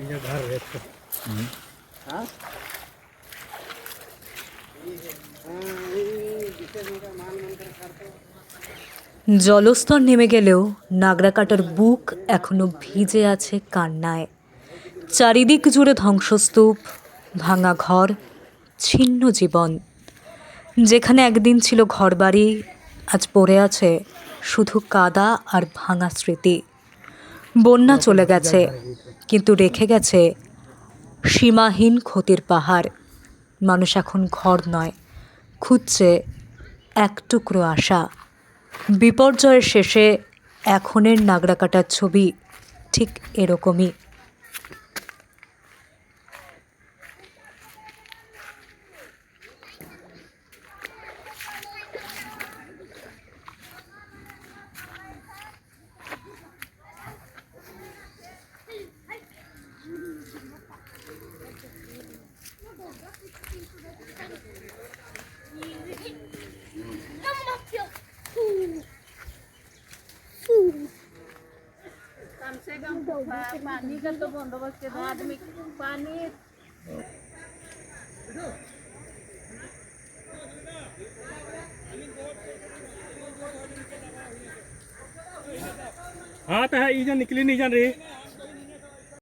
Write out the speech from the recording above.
ये घर है तो हाँ জলস্তর নেমে গেলেও নাগরাকাটার বুক এখনো ভিজে আছে কান্নায়। চারিদিক জুড়ে ধ্বংসস্তূপ, ভাঙা ঘর, ছিন্ন জীবন। যেখানে একদিন ছিল ঘরবাড়ি, আজ পড়ে আছে শুধু কাদা আর ভাঙা স্মৃতি। বন্যা চলে গেছে, কিন্তু রেখে গেছে সীমাহীন ক্ষতির পাহাড়। মানুষ এখন ঘর নয়, খুঁজছে এক টুকরো আশা। বিপর্যয়ের শেষে এখনের নাগরাকাটার ছবি ঠিক এরকমই। कम से कम पानी का तो बंदोबस्त है आदमी पानी हाँ तो है ये निकली नहीं जान रही